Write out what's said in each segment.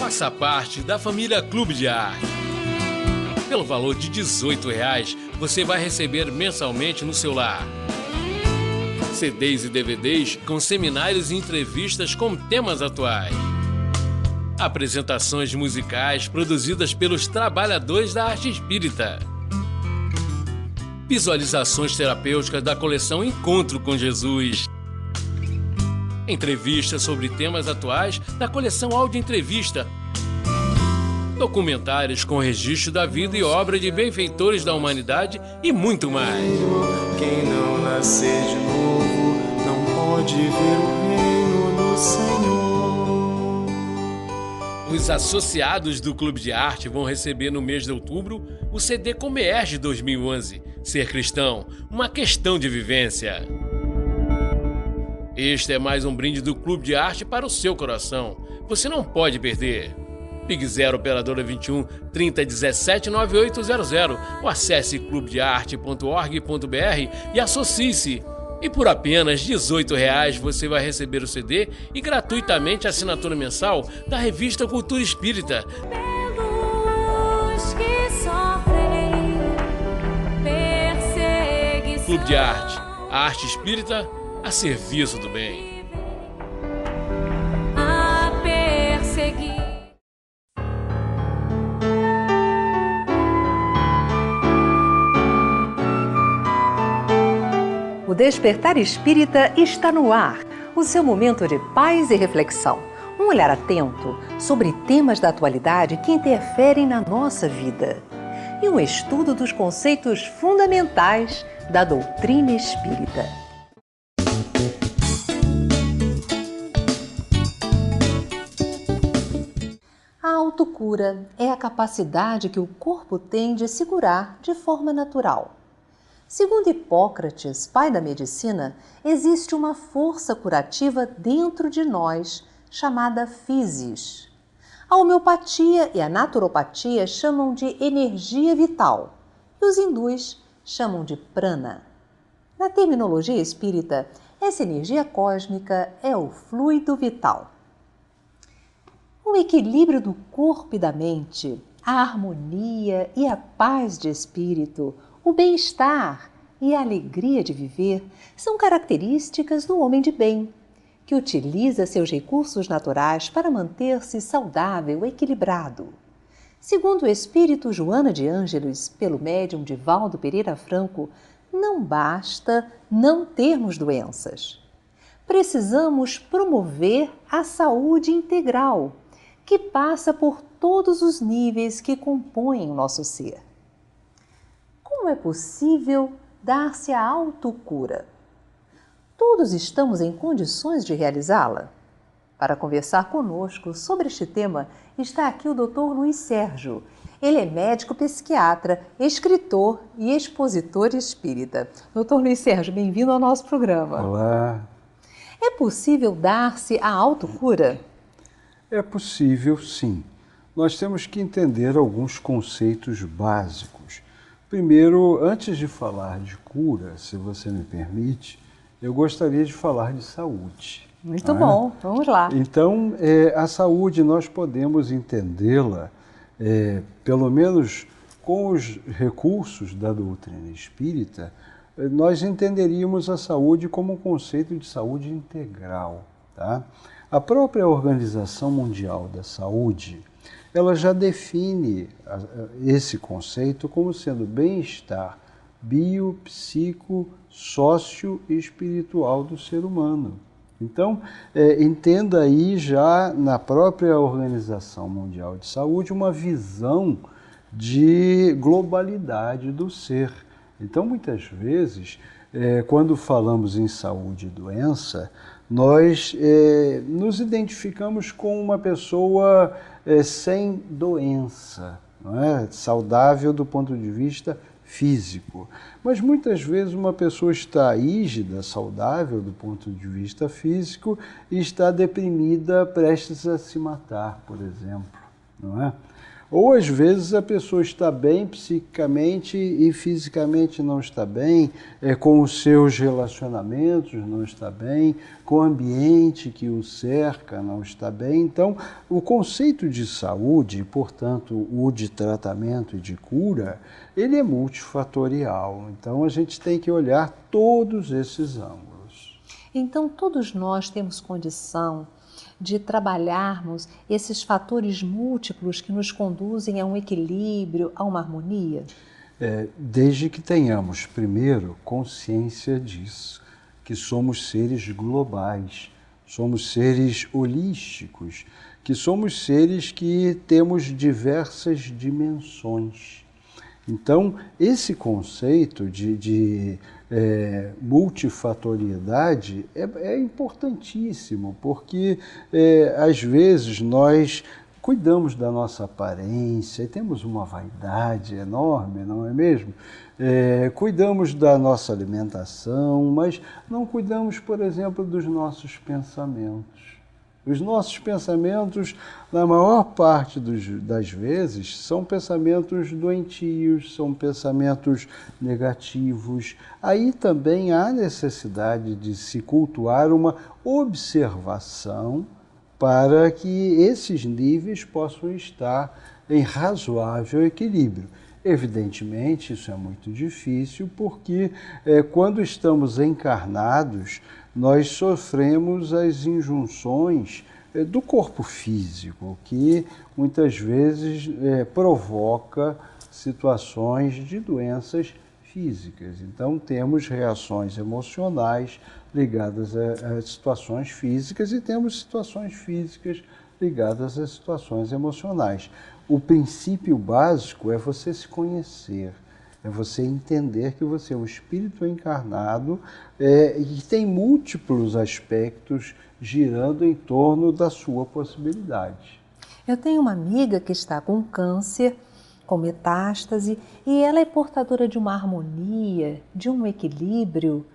Faça parte da família Clube de Arte. Pelo valor de R$ 18,00, você vai receber mensalmente no seu lar CDs e DVDs com seminários e entrevistas com temas atuais. Apresentações musicais produzidas pelos trabalhadores da arte espírita. Visualizações terapêuticas da coleção Encontro com Jesus. Entrevistas sobre temas atuais da coleção Áudio Entrevista. Documentários com registro da vida e obra de benfeitores da humanidade e muito mais. Quem não nascer de novo não pode ver o reino do Senhor. Os associados do Clube de Arte vão receber no mês de outubro o CD Comerge 2011, Ser Cristão, uma questão de vivência. Este é mais um brinde do Clube de Arte para o seu coração. Você não pode perder. Ligue 0 Operadora 21 30 17 9800 ou acesse clubedearte.org.br e associe-se. E por apenas R$ 18,00 você vai receber o CD e gratuitamente a assinatura mensal da revista Cultura Espírita. Clube de Arte, a arte espírita a serviço do bem. O Despertar Espírita está no ar, o seu momento de paz e reflexão. Um olhar atento sobre temas da atualidade que interferem na nossa vida. E um estudo dos conceitos fundamentais da doutrina espírita. A autocura é a capacidade que o corpo tem de se curar de forma natural. Segundo Hipócrates, pai da medicina, existe uma força curativa dentro de nós, chamada physis. A homeopatia e a naturopatia chamam de energia vital, e os hindus chamam de prana. Na terminologia espírita, essa energia cósmica é o fluido vital. O equilíbrio do corpo e da mente, a harmonia e a paz de espírito, o bem-estar e a alegria de viver são características do homem de bem, que utiliza seus recursos naturais para manter-se saudável e equilibrado. Segundo o espírito Joana de Ângelos, pelo médium Divaldo Pereira Franco, não basta não termos doenças. Precisamos promover a saúde integral, que passa por todos os níveis que compõem o nosso ser. Como é possível dar-se a autocura? Todos estamos em condições de realizá-la? Para conversar conosco sobre este tema está aqui o Dr. Luiz Sérgio. Ele é médico psiquiatra, escritor e expositor espírita. Dr. Luiz Sérgio, bem-vindo ao nosso programa. Olá. É possível dar-se a autocura? É possível, sim. Nós temos que entender alguns conceitos básicos. Primeiro, antes de falar de cura, se você me permite, eu gostaria de falar de saúde. Muito bom, vamos lá. Então, a saúde nós podemos entendê-la, pelo menos com os recursos da doutrina espírita, nós entenderíamos a saúde como um conceito de saúde integral. Tá? A própria Organização Mundial da Saúde, ela já define esse conceito como sendo bem-estar bio, psico, sócio e espiritual do ser humano. Então, entenda aí já na própria Organização Mundial de Saúde uma visão de globalidade do ser. Então, muitas vezes, quando falamos em saúde e doença, nós nos identificamos com uma pessoa sem doença, não é? Saudável do ponto de vista físico. Mas muitas vezes uma pessoa está rígida, saudável do ponto de vista físico e está deprimida, prestes a se matar, por exemplo, não é? Ou às vezes a pessoa está bem psiquicamente e fisicamente não está bem, com os seus relacionamentos não está bem, com o ambiente que o cerca não está bem. Então, o conceito de saúde, portanto, o de tratamento e de cura, ele é multifatorial. Então, a gente tem que olhar todos esses ângulos. Então, todos nós temos condição de trabalharmos esses fatores múltiplos que nos conduzem a um equilíbrio, a uma harmonia? Desde que tenhamos, primeiro, consciência disso, que somos seres globais, somos seres holísticos, que somos seres que temos diversas dimensões. Então, esse conceito de multifatoriedade é importantíssimo, porque às vezes nós cuidamos da nossa aparência e temos uma vaidade enorme, não é mesmo? Cuidamos da nossa alimentação, mas não cuidamos, por exemplo, dos nossos pensamentos. Os nossos pensamentos, na maior parte das vezes, são pensamentos doentios, são pensamentos negativos. Aí também há necessidade de se cultuar uma observação para que esses níveis possam estar em razoável equilíbrio. Evidentemente, isso é muito difícil, porque quando estamos encarnados, nós sofremos as injunções do corpo físico, que muitas vezes provoca situações de doenças físicas. Então, temos reações emocionais ligadas a situações físicas e temos situações físicas ligadas a situações emocionais. O princípio básico é você se conhecer, é você entender que você é um espírito encarnado e tem múltiplos aspectos girando em torno da sua possibilidade. Eu tenho uma amiga que está com câncer, com metástase, e ela é portadora de uma harmonia, de um equilíbrio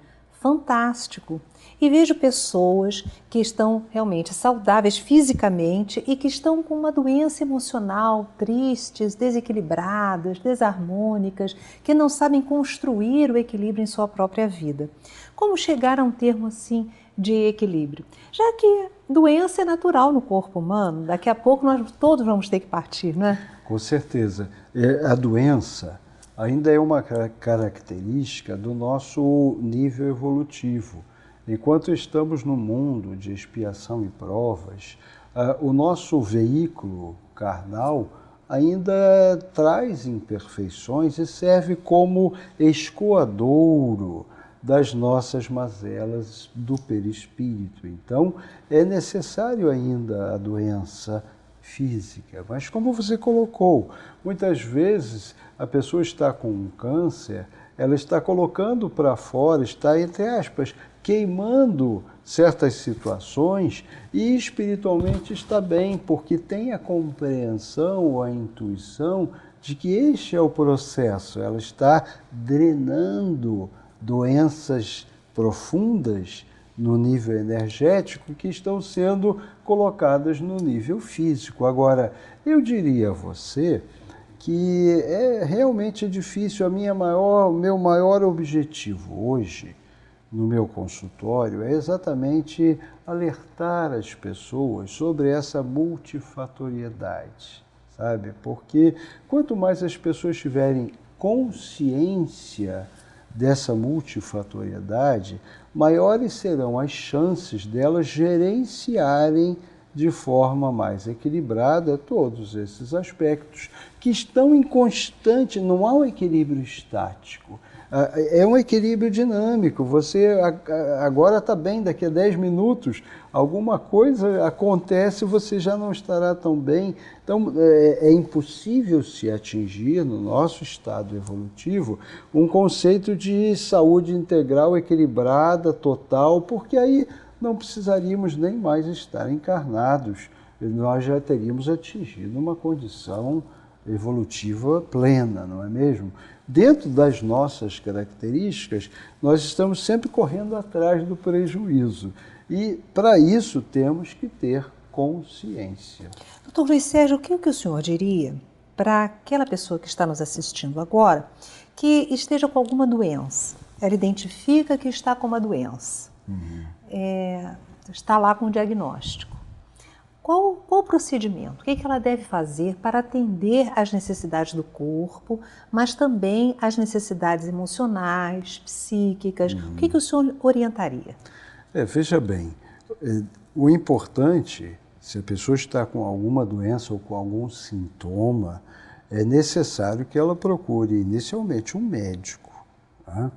fantástico. E vejo pessoas que estão realmente saudáveis fisicamente e que estão com uma doença emocional, tristes, desequilibradas, desarmônicas, que não sabem construir o equilíbrio em sua própria vida. Como chegar a um termo assim de equilíbrio? Já que doença é natural no corpo humano, daqui a pouco nós todos vamos ter que partir, não é? Com certeza. A doença ainda é uma característica do nosso nível evolutivo. Enquanto estamos no mundo de expiação e provas, o nosso veículo carnal ainda traz imperfeições e serve como escoadouro das nossas mazelas do perispírito. Então, é necessário ainda a doença física. Mas como você colocou, muitas vezes a pessoa está com um câncer, ela está colocando para fora, está, entre aspas, queimando certas situações e espiritualmente está bem, porque tem a compreensão ou a intuição de que este é o processo. Ela está drenando doenças profundas no nível energético que estão sendo colocadas no nível físico. Agora, eu diria a você que realmente difícil. Meu maior objetivo hoje no meu consultório é exatamente alertar as pessoas sobre essa multifatoriedade, sabe? Porque quanto mais as pessoas tiverem consciência dessa multifatoriedade, maiores serão as chances delas gerenciarem de forma mais equilibrada todos esses aspectos que estão em constante, não há um equilíbrio estático, é um equilíbrio dinâmico. Você agora está bem, daqui a 10 minutos alguma coisa acontece e você já não estará tão bem. Então é impossível se atingir no nosso estado evolutivo um conceito de saúde integral, equilibrada, total, porque aí não precisaríamos nem mais estar encarnados, nós já teríamos atingido uma condição evolutiva plena, não é mesmo? Dentro das nossas características, nós estamos sempre correndo atrás do prejuízo e, para isso, temos que ter consciência. Doutor Luiz Sérgio, o que o senhor diria para aquela pessoa que está nos assistindo agora, que esteja com alguma doença. Ela identifica que está com uma doença. Está lá com o diagnóstico. Qual o procedimento? O que ela deve fazer para atender às necessidades do corpo, mas também às necessidades emocionais, psíquicas? O que o senhor orientaria? Veja bem, o importante, se a pessoa está com alguma doença ou com algum sintoma, é necessário que ela procure inicialmente um médico, tá?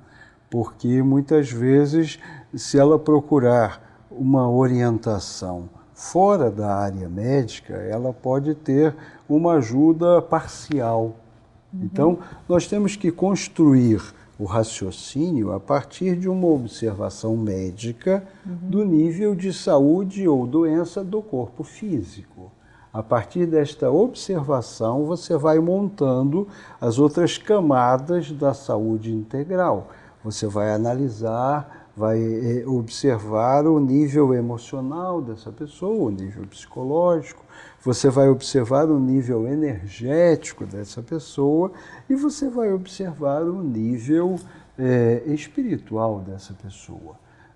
Porque muitas vezes, se ela procurar uma orientação fora da área médica, ela pode ter uma ajuda parcial. Então, nós temos que construir o raciocínio a partir de uma observação médica do nível de saúde ou doença do corpo físico. A partir desta observação, você vai montando as outras camadas da saúde integral. Você vai analisar, vai observar o nível emocional dessa pessoa, o nível psicológico, você vai observar o nível energético dessa pessoa e você vai observar o nível espiritual dessa pessoa.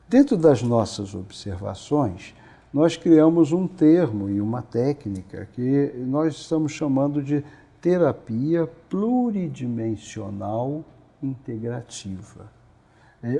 Dentro das nossas observações, nós criamos um termo e uma técnica que nós estamos chamando de terapia pluridimensional integrativa.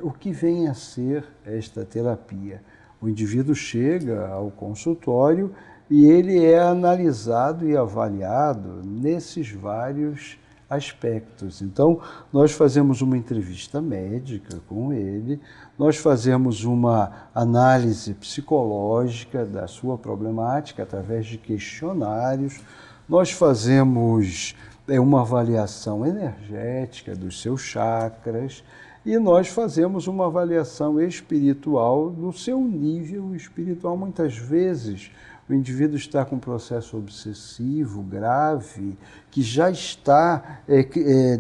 O que vem a ser esta terapia? O indivíduo chega ao consultório e ele é analisado e avaliado nesses vários aspectos. Então, nós fazemos uma entrevista médica com ele, nós fazemos uma análise psicológica da sua problemática através de questionários, nós fazemos uma avaliação energética dos seus chakras, e nós fazemos uma avaliação espiritual do seu nível espiritual. Muitas vezes o indivíduo está com um processo obsessivo grave, que já está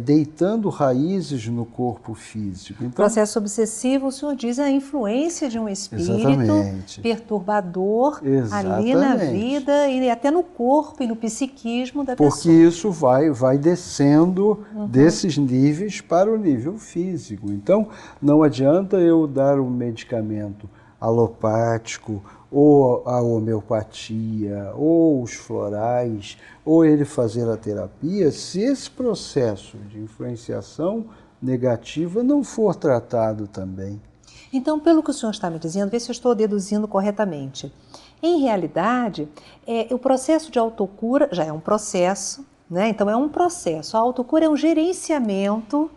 deitando raízes no corpo físico. Então, processo obsessivo, o senhor diz, a influência de um espírito perturbador ali na vida e até no corpo e no psiquismo da pessoa. Porque isso vai descendo desses níveis para o nível físico. Então, não adianta eu dar um medicamento alopático, ou a homeopatia, ou os florais, ou ele fazer a terapia, se esse processo de influenciação negativa não for tratado também. Então, pelo que o senhor está me dizendo, vê se eu estou deduzindo corretamente. Em realidade, o processo de autocura já é um processo, né? Então é um processo. A autocura é um gerenciamento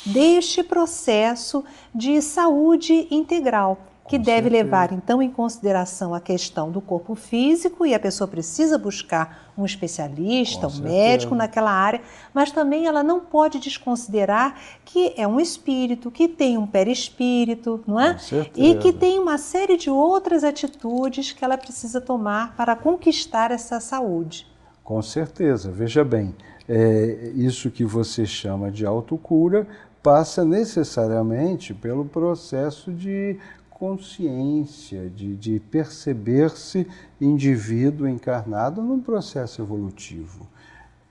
deste processo de saúde integral, que deve levar, então, em consideração a questão do corpo físico, e a pessoa precisa buscar um especialista, um médico naquela área, mas também ela não pode desconsiderar que é um espírito, que tem um perispírito, não é? E que tem uma série de outras atitudes que ela precisa tomar para conquistar essa saúde. Com certeza. Veja bem, isso que você chama de autocura passa necessariamente pelo processo de consciência, de perceber-se indivíduo encarnado num processo evolutivo.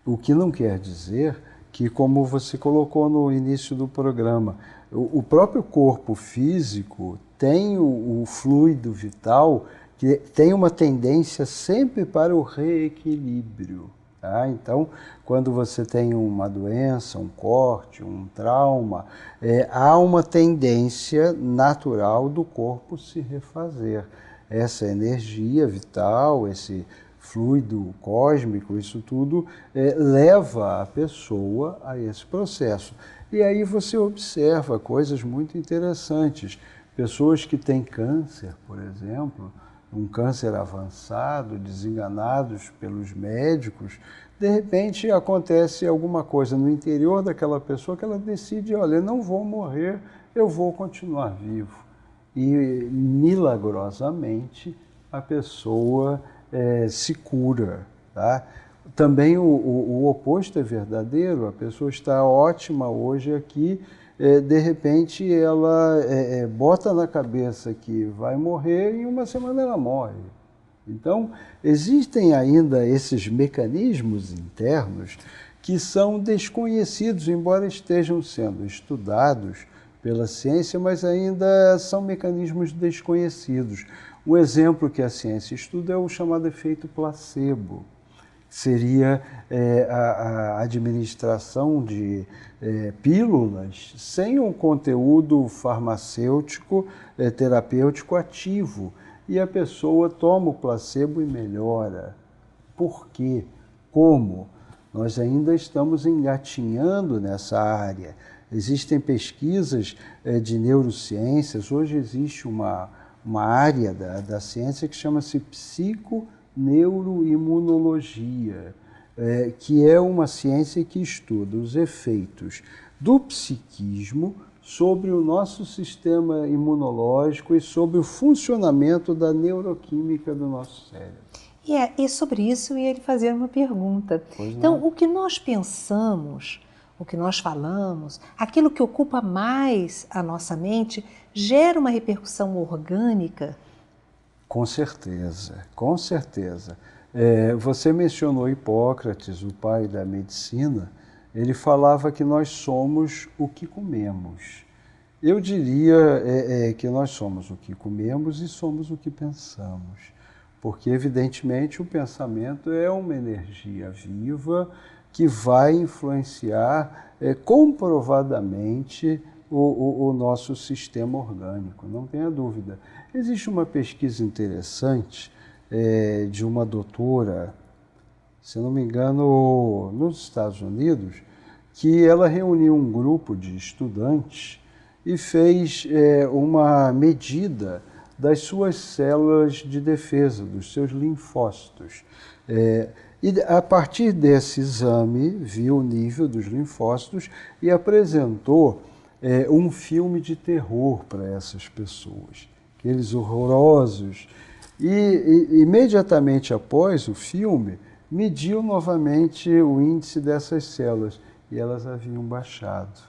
O que não quer dizer que, como você colocou no início do programa, o próprio corpo físico tem o fluido vital que tem uma tendência sempre para o reequilíbrio. Tá? Então, quando você tem uma doença, um corte, um trauma, há uma tendência natural do corpo se refazer. Essa energia vital, esse fluido cósmico, isso tudo leva a pessoa a esse processo. E aí você observa coisas muito interessantes. Pessoas que têm câncer, por exemplo, um câncer avançado, desenganados pelos médicos, de repente acontece alguma coisa no interior daquela pessoa que ela decide, olha, não vou morrer, eu vou continuar vivo. E milagrosamente a pessoa se cura. Tá? Também o oposto é verdadeiro, a pessoa está ótima hoje aqui, de repente ela bota na cabeça que vai morrer e em uma semana ela morre. Então, existem ainda esses mecanismos internos que são desconhecidos, embora estejam sendo estudados pela ciência, mas ainda são mecanismos desconhecidos. Um exemplo que a ciência estuda é o chamado efeito placebo. Seria a administração de pílulas sem um conteúdo farmacêutico, terapêutico ativo. E a pessoa toma o placebo e melhora. Por quê? Como? Nós ainda estamos engatinhando nessa área. Existem pesquisas de neurociências. Hoje existe uma área da ciência que chama-se psiconeuroimunologia, que é uma ciência que estuda os efeitos do psiquismo sobre o nosso sistema imunológico e sobre o funcionamento da neuroquímica do nosso cérebro. E sobre isso eu ia lhe fazer uma pergunta. Então, o que nós pensamos, o que nós falamos, aquilo que ocupa mais a nossa mente, gera uma repercussão orgânica? Com certeza, com certeza. Você mencionou Hipócrates, o pai da medicina. Ele falava que nós somos o que comemos. Eu diria que nós somos o que comemos e somos o que pensamos. Porque, evidentemente, o pensamento é uma energia viva que vai influenciar comprovadamente o nosso sistema orgânico, não tenha dúvida. Existe uma pesquisa interessante de uma doutora, se não me engano, nos Estados Unidos, que ela reuniu um grupo de estudantes e fez uma medida das suas células de defesa, dos seus linfócitos. E a partir desse exame, viu o nível dos linfócitos e apresentou um filme de terror para essas pessoas, aqueles horrorosos. E imediatamente após o filme, mediu novamente o índice dessas células e elas haviam baixado.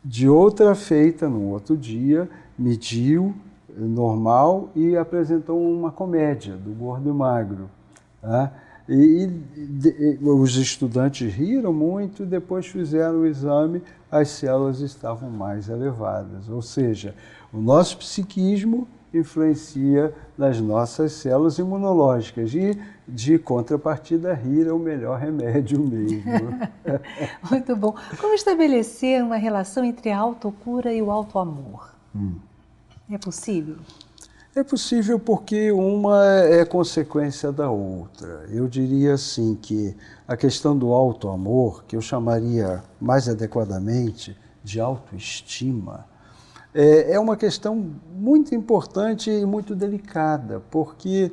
De outra feita, no outro dia, mediu normal e apresentou uma comédia do gordo e magro. Tá? Os estudantes riram muito e depois fizeram o exame, as células estavam mais elevadas. Ou seja, o nosso psiquismo influencia nas nossas células imunológicas e, de contrapartida, rir é o melhor remédio mesmo. Muito bom. Como estabelecer uma relação entre a autocura e o autoamor? É possível? É possível porque uma é consequência da outra. Eu diria assim que a questão do autoamor, que eu chamaria mais adequadamente de autoestima, é uma questão muito importante e muito delicada, porque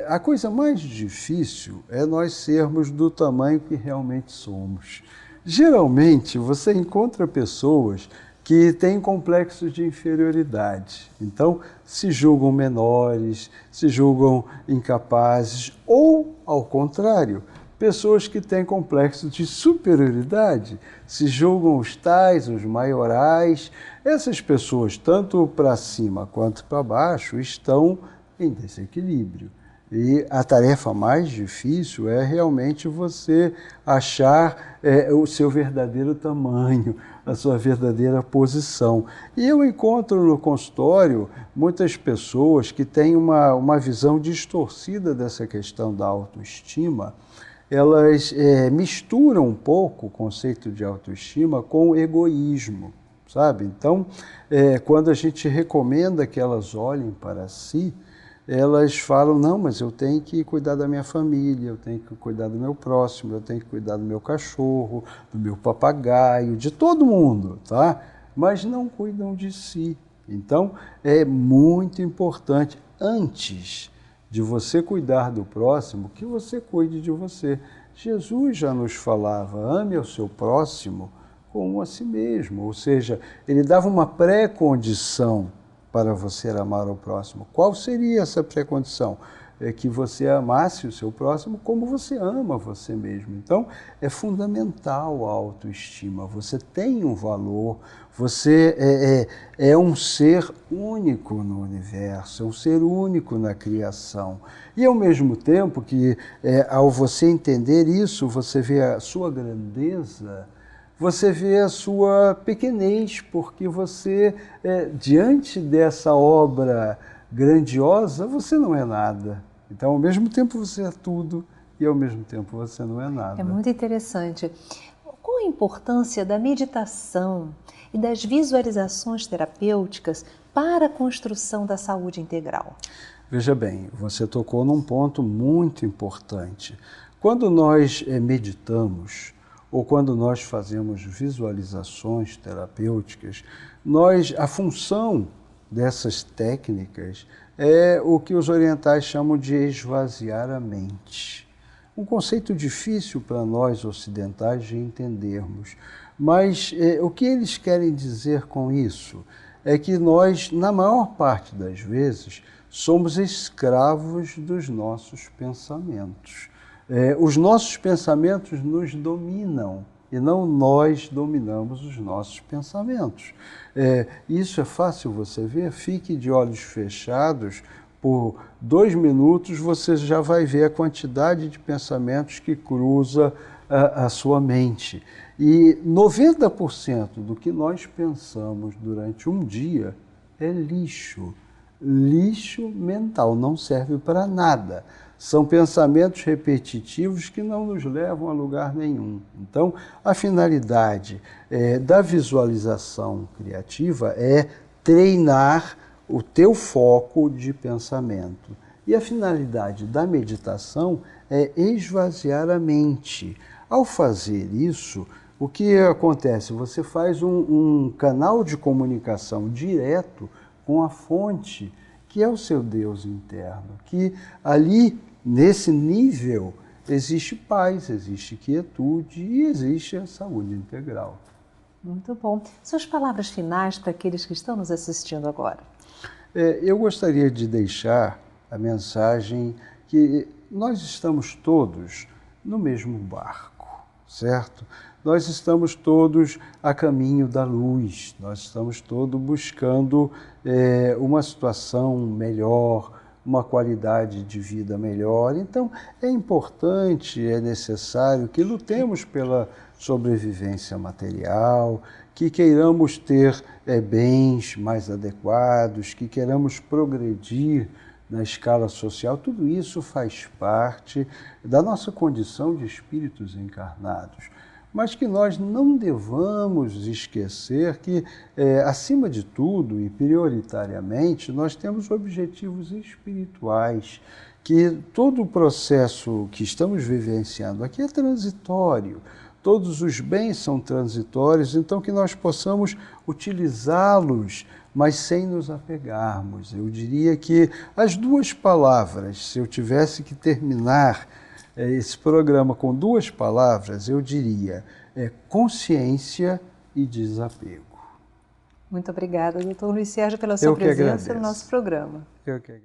a coisa mais difícil é nós sermos do tamanho que realmente somos. Geralmente, você encontra pessoas que têm complexos de inferioridade. Então, se julgam menores, se julgam incapazes, ou, ao contrário, pessoas que têm complexos de superioridade, se julgam os tais, os maiorais. Essas pessoas, tanto para cima quanto para baixo, estão em desequilíbrio. E a tarefa mais difícil é realmente você achar o seu verdadeiro tamanho, a sua verdadeira posição. E eu encontro no consultório muitas pessoas que têm uma visão distorcida dessa questão da autoestima. Elas misturam um pouco o conceito de autoestima com o egoísmo, sabe? Então, quando a gente recomenda que elas olhem para si, elas falam, não, mas eu tenho que cuidar da minha família, eu tenho que cuidar do meu próximo, eu tenho que cuidar do meu cachorro, do meu papagaio, de todo mundo, tá? Mas não cuidam de si. Então, é muito importante, antes de você cuidar do próximo, que você cuide de você. Jesus já nos falava, ame ao seu próximo como a si mesmo, ou seja, ele dava uma pré-condição para você amar o próximo. Qual seria essa pré-condição? que você amasse o seu próximo como você ama você mesmo. Então, é fundamental a autoestima. Você tem um valor, você é um ser único no universo, é um ser único na criação. E, ao mesmo tempo que, ao você entender isso, você vê a sua grandeza, você vê a sua pequenez, porque você, diante dessa obra grandiosa, você não é nada. Então, ao mesmo tempo, você é tudo e, ao mesmo tempo, você não é nada. É muito interessante. Qual a importância da meditação e das visualizações terapêuticas para a construção da saúde integral? Veja bem, você tocou num ponto muito importante. Quando nós meditamos, ou quando nós fazemos visualizações terapêuticas, a função dessas técnicas é o que os orientais chamam de esvaziar a mente. Um conceito difícil para nós ocidentais de entendermos, mas o que eles querem dizer com isso é que nós, na maior parte das vezes, somos escravos dos nossos pensamentos. Os nossos pensamentos nos dominam e não nós dominamos os nossos pensamentos. Isso é fácil você ver, fique de olhos fechados, por 2 minutos você já vai ver a quantidade de pensamentos que cruza a sua mente. E 90% do que nós pensamos durante um dia é lixo. Lixo mental, não serve para nada. São pensamentos repetitivos que não nos levam a lugar nenhum. Então, a finalidade da visualização criativa é treinar o teu foco de pensamento. E a finalidade da meditação é esvaziar a mente. Ao fazer isso, o que acontece? Você faz um canal de comunicação direto com a fonte, que é o seu Deus interno, que ali, nesse nível, existe paz, existe quietude e existe a saúde integral. Muito bom. Suas palavras finais para aqueles que estão nos assistindo agora. Eu gostaria de deixar a mensagem que nós estamos todos no mesmo barco, certo? Nós estamos todos a caminho da luz, nós estamos todos buscando uma situação melhor, uma qualidade de vida melhor. Então, é importante, é necessário que lutemos pela sobrevivência material, que queiramos ter bens mais adequados, que queiramos progredir na escala social. Tudo isso faz parte da nossa condição de espíritos encarnados. Mas que nós não devamos esquecer que, acima de tudo e prioritariamente, nós temos objetivos espirituais, que todo o processo que estamos vivenciando aqui é transitório, todos os bens são transitórios, então que nós possamos utilizá-los, mas sem nos apegarmos. Eu diria que as 2 palavras, se eu tivesse que terminar esse programa com 2 palavras, eu diria consciência e desapego. Muito obrigada, doutor Luiz Sérgio, pela sua presença no nosso programa. Eu que agradeço.